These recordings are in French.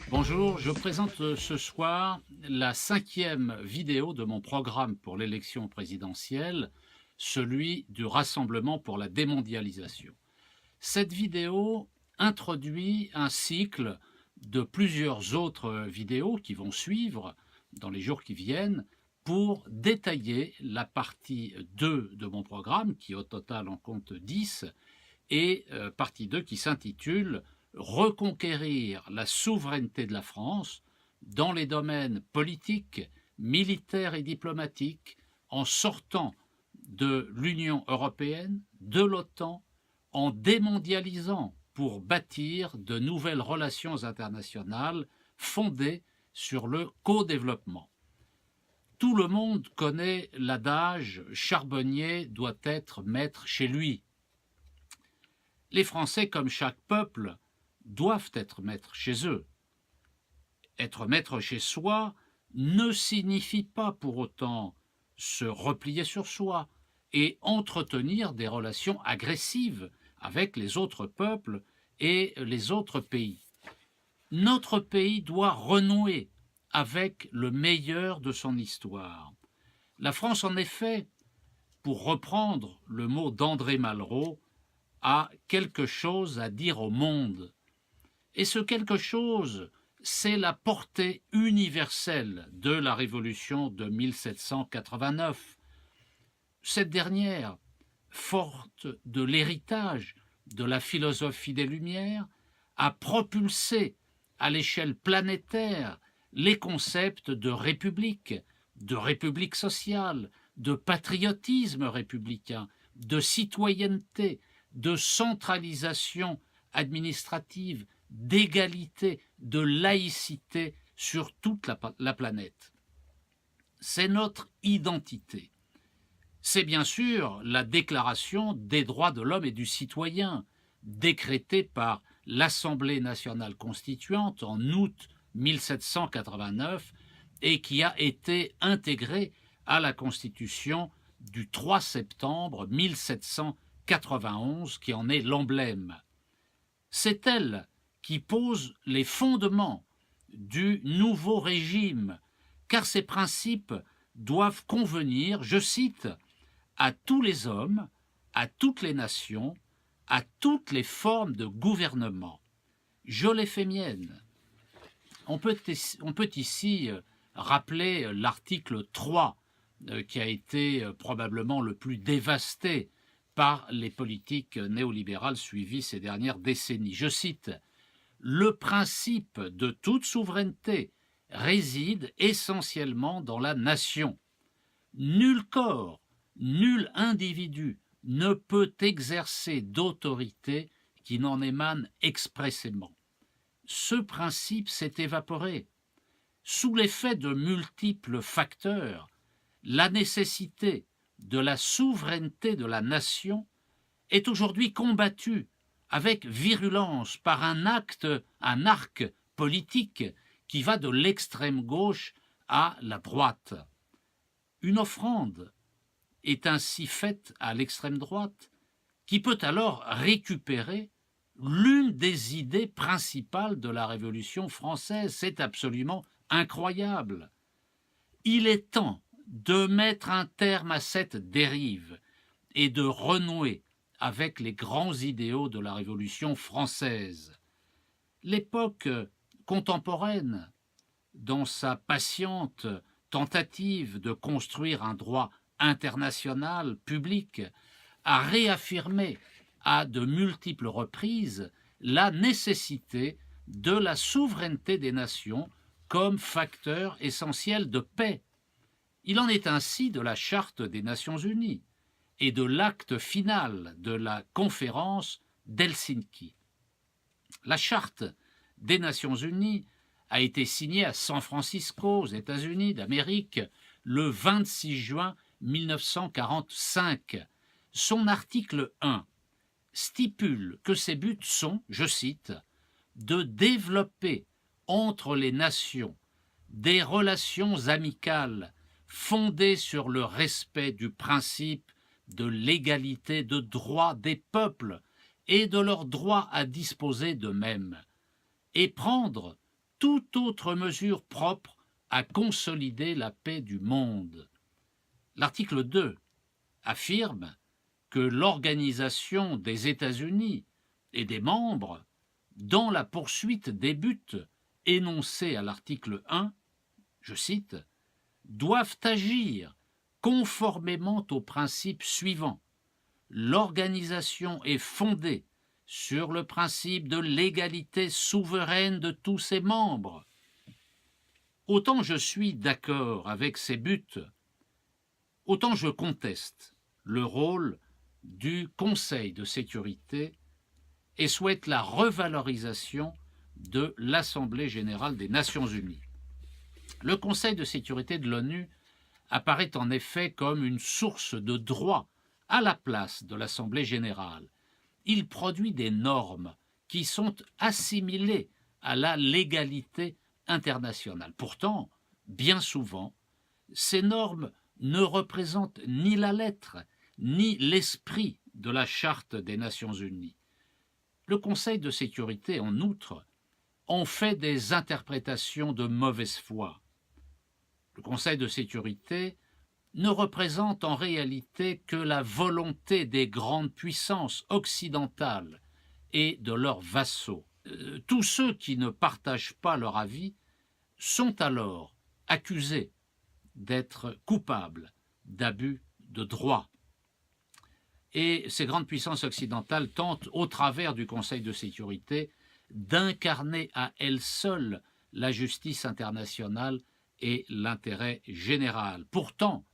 Bonjour, je présente ce soir la 5e vidéo de mon programme pour l'élection présidentielle, celui du Rassemblement pour la démondialisation. Cette vidéo introduit un cycle de plusieurs autres vidéos qui vont suivre dans les jours qui viennent pour détailler la partie 2 de mon programme, qui au total en compte 10, et partie 2 qui s'intitule Reconquérir la souveraineté de la France dans les domaines politiques, militaires et diplomatiques, en sortant de l'Union européenne, de l'OTAN, en démondialisant pour bâtir de nouvelles relations internationales fondées sur le co-développement. Tout le monde connaît l'adage « charbonnier doit être maître chez lui ». Les Français, comme chaque peuple, doivent être maîtres chez eux. Être maître chez soi ne signifie pas pour autant se replier sur soi et entretenir des relations agressives avec les autres peuples et les autres pays. Notre pays doit renouer avec le meilleur de son histoire. La France, en effet, pour reprendre le mot d'André Malraux, a quelque chose à dire au monde. Et ce quelque chose, c'est la portée universelle de la Révolution de 1789. Cette dernière, forte de l'héritage de la philosophie des Lumières, a propulsé à l'échelle planétaire les concepts de république sociale, de patriotisme républicain, de citoyenneté, de centralisation administrative, d'égalité, de laïcité sur toute la planète. C'est notre identité. C'est bien sûr la Déclaration des droits de l'homme et du citoyen, décrétée par l'Assemblée nationale constituante en août 1789 et qui a été intégrée à la Constitution du 3 septembre 1791, qui en est l'emblème. C'est elle qui pose les fondements du nouveau régime, car ces principes doivent convenir, je cite, à tous les hommes, à toutes les nations, à toutes les formes de gouvernement. Je l'ai fait mienne. On peut ici rappeler l'article 3 qui a été probablement le plus dévasté par les politiques néolibérales suivies ces dernières décennies. Je cite « Le principe de toute souveraineté réside essentiellement dans la nation. Nul corps, nul individu ne peut exercer d'autorité qui n'en émane expressément. Ce principe s'est évaporé. Sous l'effet de multiples facteurs, la nécessité de la souveraineté de la nation est aujourd'hui combattue avec virulence par un arc politique qui va de l'extrême gauche à la droite. Une offrande est ainsi faite à l'extrême droite qui peut alors récupérer l'une des idées principales de la Révolution française. C'est absolument incroyable. Il est temps de mettre un terme à cette dérive et de renouer avec les grands idéaux de la Révolution française. L'époque contemporaine, dans sa patiente tentative de construire un droit international public, a réaffirmé à de multiples reprises la nécessité de la souveraineté des nations comme facteur essentiel de paix. Il en est ainsi de la Charte des Nations Unies et de l'acte final de la conférence d'Helsinki. La Charte des Nations Unies a été signée à San Francisco, aux États-Unis d'Amérique, le 26 juin 1945. Son article 1 stipule que ses buts sont, je cite, « de développer entre les nations des relations amicales fondées sur le respect du principe de l'égalité de droit des peuples et de leur droit à disposer d'eux-mêmes, et prendre toute autre mesure propre à consolider la paix du monde. L'article 2 affirme que l'Organisation des États-Unis et des membres, dans la poursuite des buts énoncés à l'article 1, je cite, doivent agir conformément aux principes suivants. L'organisation est fondée sur le principe de l'égalité souveraine de tous ses membres. Autant je suis d'accord avec ces buts, autant je conteste le rôle du Conseil de sécurité et souhaite la revalorisation de l'Assemblée générale des Nations unies. Le Conseil de sécurité de l'ONU apparaît en effet comme une source de droit à la place de l'Assemblée générale. Il produit des normes qui sont assimilées à la légalité internationale. Pourtant, bien souvent, ces normes ne représentent ni la lettre, ni l'esprit de la Charte des Nations unies. Le Conseil de sécurité, en outre, en fait des interprétations de mauvaise foi. Le Conseil de sécurité ne représente en réalité que la volonté des grandes puissances occidentales et de leurs vassaux. Tous ceux qui ne partagent pas leur avis sont alors accusés d'être coupables d'abus de droit. Et ces grandes puissances occidentales tentent, au travers du Conseil de sécurité, d'incarner à elles seules la justice internationale et l'intérêt général. Pourtant,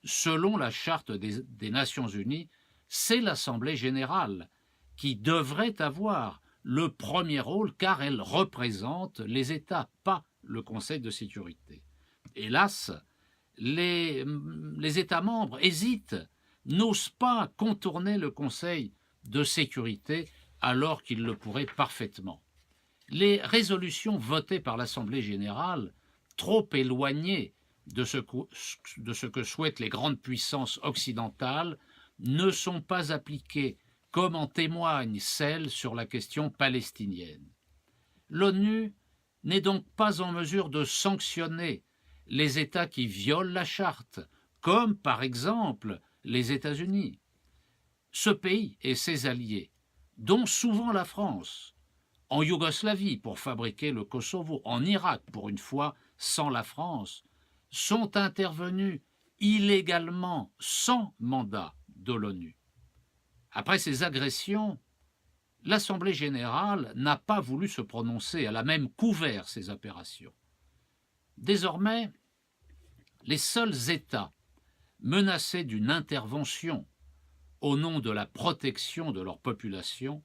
selon la Charte des Nations unies, c'est l'Assemblée générale qui devrait avoir le premier rôle car elle représente les États, pas le Conseil de sécurité. Hélas, les États membres hésitent, n'osent pas contourner le Conseil de sécurité alors qu'ils le pourraient parfaitement. Les résolutions votées par l'Assemblée générale, trop éloignées de ce que souhaitent les grandes puissances occidentales, ne sont pas appliquées, comme en témoigne celle sur la question palestinienne. L'ONU n'est donc pas en mesure de sanctionner les États qui violent la charte, comme par exemple les États-Unis. Ce pays et ses alliés, dont souvent la France, en Yougoslavie pour fabriquer le Kosovo, en Irak pour une fois sans la France, sont intervenus illégalement sans mandat de l'ONU. Après ces agressions, l'Assemblée générale n'a pas voulu se prononcer, elle a même couvert ces opérations. Désormais, les seuls États menacés d'une intervention au nom de la protection de leur population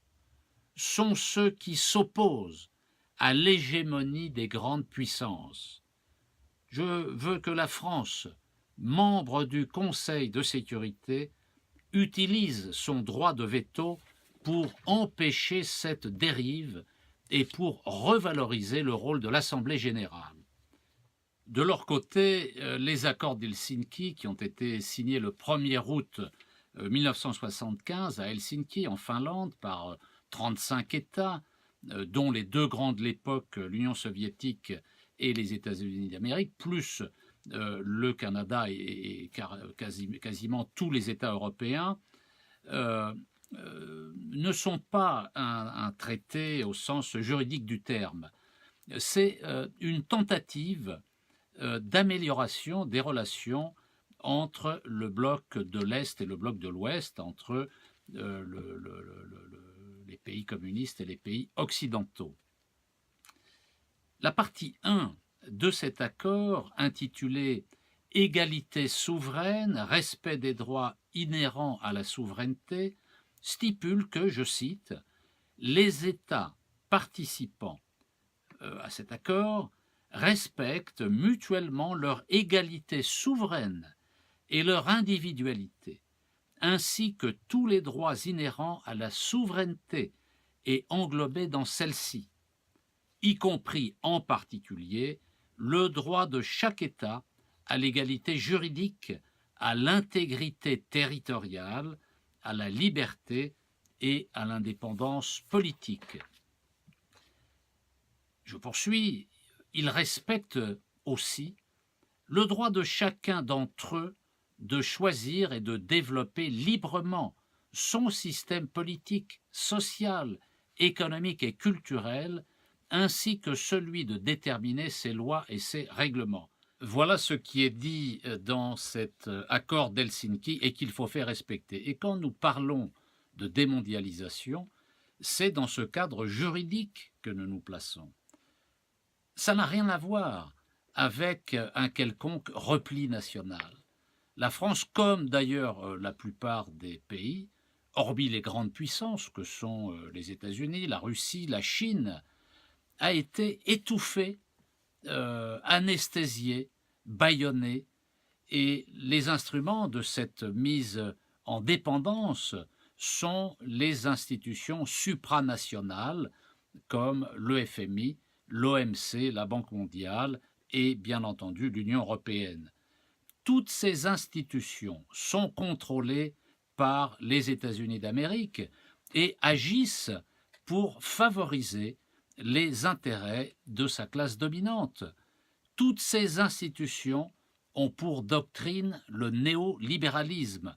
sont ceux qui s'opposent à l'hégémonie des grandes puissances. Je veux que la France, membre du Conseil de sécurité, utilise son droit de veto pour empêcher cette dérive et pour revaloriser le rôle de l'Assemblée générale. De leur côté, les accords d'Helsinki, qui ont été signés le 1er août 1975 à Helsinki, en Finlande, par 35 États, dont les deux grands de l'époque, l'Union soviétique et les États-Unis d'Amérique, plus le Canada et quasiment tous les États européens, ne sont pas un traité au sens juridique du terme. C'est une tentative d'amélioration des relations entre le bloc de l'Est et le bloc de l'Ouest, entre les pays communistes et les pays occidentaux. La partie 1 de cet accord, intitulée « Égalité souveraine, respect des droits inhérents à la souveraineté », stipule que, je cite, « les États participants à cet accord respectent mutuellement leur égalité souveraine et leur individualité, ainsi que tous les droits inhérents à la souveraineté et englobés dans celle-ci, y compris en particulier le droit de chaque État à l'égalité juridique, à l'intégrité territoriale, à la liberté et à l'indépendance politique. » Je poursuis. ils respectent aussi le droit de chacun d'entre eux de choisir et de développer librement son système politique, social, économique et culturel, ainsi que celui de déterminer ses lois et ses règlements. Voilà ce qui est dit dans cet accord d'Helsinki et qu'il faut faire respecter. Et quand nous parlons de démondialisation, c'est dans ce cadre juridique que nous nous plaçons. Ça n'a rien à voir avec un quelconque repli national. La France, comme d'ailleurs la plupart des pays, hormis les grandes puissances que sont les États-Unis, la Russie, la Chine, a été étouffée, anesthésiée, bâillonnée, et les instruments de cette mise en dépendance sont les institutions supranationales comme le FMI, l'OMC, la Banque mondiale et bien entendu l'Union européenne. Toutes ces institutions sont contrôlées par les États-Unis d'Amérique et agissent pour favoriser les intérêts de sa classe dominante. Toutes ces institutions ont pour doctrine le néolibéralisme.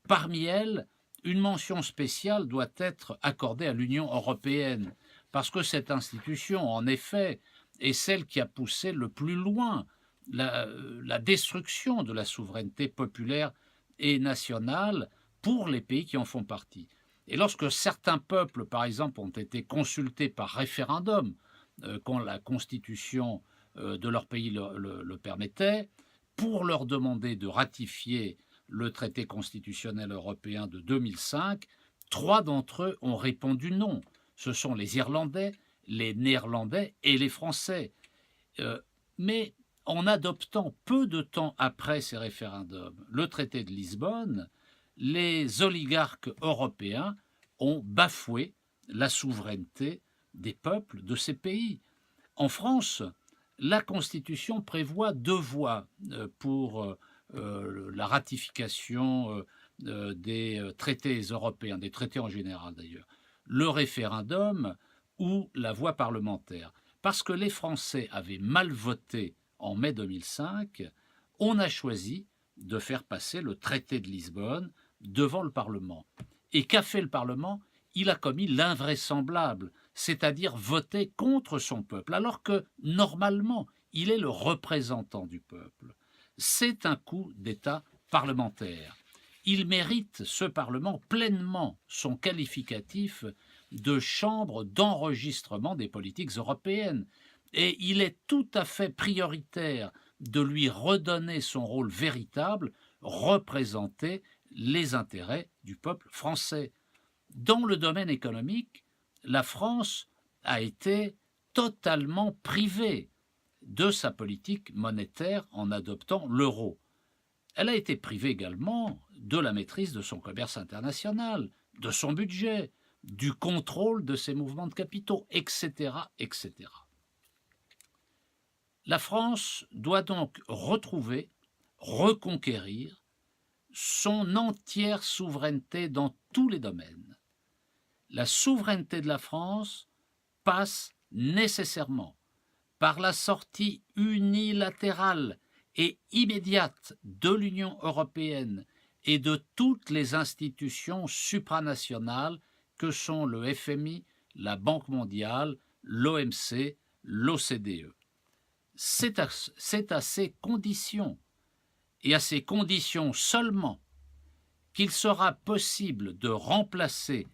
Parmi elles, une mention spéciale doit être accordée à l'Union européenne, parce que cette institution, en effet, est celle qui a poussé le plus loin la destruction de la souveraineté populaire et nationale pour les pays qui en font partie. Et lorsque certains peuples, par exemple, ont été consultés par référendum, quand la constitution de leur pays le permettait, pour leur demander de ratifier le traité constitutionnel européen de 2005, 3 d'entre eux ont répondu non. Ce sont les Irlandais, les Néerlandais et les Français. Mais en adoptant peu de temps après ces référendums le traité de Lisbonne, les oligarques européens ont bafoué la souveraineté des peuples de ces pays. En France, la Constitution prévoit 2 voies pour la ratification des traités européens, des traités en général d'ailleurs, le référendum ou la voie parlementaire. Parce que les Français avaient mal voté en mai 2005, on a choisi de faire passer le traité de Lisbonne devant le Parlement. Et qu'a fait le Parlement? Il a commis l'invraisemblable, c'est-à-dire voté contre son peuple, alors que, normalement, il est le représentant du peuple. C'est un coup d'État parlementaire. Il mérite, ce Parlement, pleinement son qualificatif de chambre d'enregistrement des politiques européennes. Et il est tout à fait prioritaire de lui redonner son rôle véritable, représenter les intérêts du peuple français. Dans le domaine économique, la France a été totalement privée de sa politique monétaire en adoptant l'euro. Elle a été privée également de la maîtrise de son commerce international, de son budget, du contrôle de ses mouvements de capitaux, etc., etc. La France doit donc retrouver, reconquérir son entière souveraineté dans tous les domaines. La souveraineté de la France passe nécessairement par la sortie unilatérale et immédiate de l'Union européenne et de toutes les institutions supranationales que sont le FMI, la Banque mondiale, l'OMC, l'OCDE. C'est à ces conditions, et à ces conditions seulement, qu'il sera possible de remplacer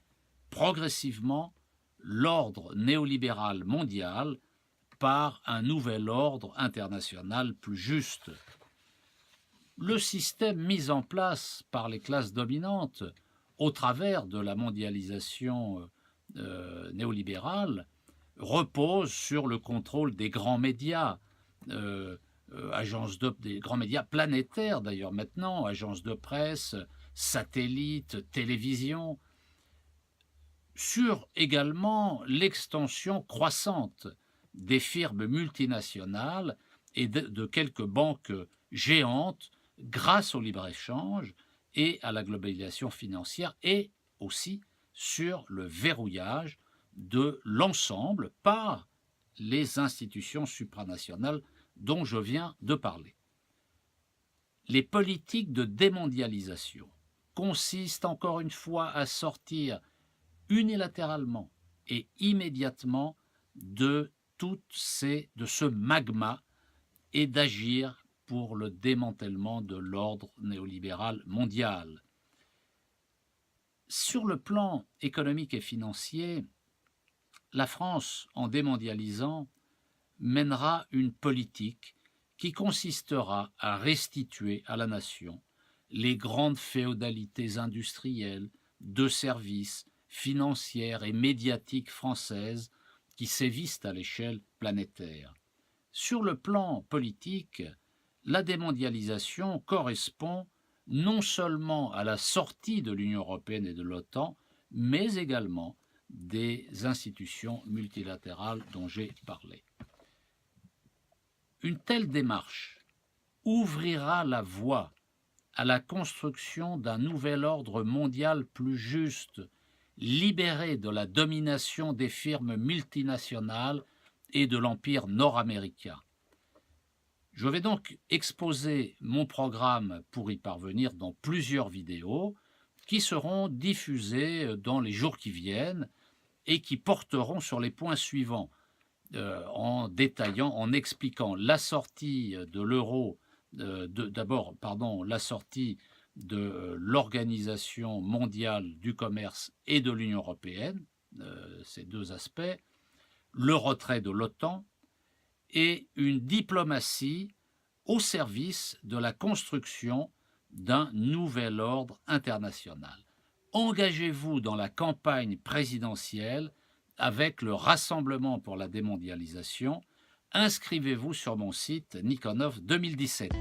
progressivement l'ordre néolibéral mondial par un nouvel ordre international plus juste. Le système mis en place par les classes dominantes au travers de la mondialisation néolibérale repose sur le contrôle des grands médias, des grands médias planétaires d'ailleurs maintenant, agences de presse, satellites, télévision, sur également l'extension croissante des firmes multinationales et de quelques banques géantes grâce au libre-échange et à la globalisation financière, et aussi sur le verrouillage de l'ensemble par les institutions supranationales dont je viens de parler. Les politiques de démondialisation consistent encore une fois à sortir unilatéralement et immédiatement de ce magma et d'agir pour le démantèlement de l'ordre néolibéral mondial. Sur le plan économique et financier, la France, en démondialisant, mènera une politique qui consistera à restituer à la nation les grandes féodalités industrielles, de services, financières et médiatiques françaises qui sévissent à l'échelle planétaire. Sur le plan politique, la démondialisation correspond non seulement à la sortie de l'Union européenne et de l'OTAN, mais également des institutions multilatérales dont j'ai parlé. Une telle démarche ouvrira la voie à la construction d'un nouvel ordre mondial plus juste, libéré de la domination des firmes multinationales et de l'empire nord-américain. Je vais donc exposer mon programme pour y parvenir dans plusieurs vidéos qui seront diffusées dans les jours qui viennent et qui porteront sur les points suivants, en détaillant, en expliquant la sortie de l'euro, la sortie de l'Organisation mondiale du commerce et de l'Union européenne, ces deux aspects, le retrait de l'OTAN et une diplomatie au service de la construction d'un nouvel ordre international. Engagez-vous dans la campagne présidentielle avec le Rassemblement pour la démondialisation. Inscrivez-vous sur mon site Nikonov 2017.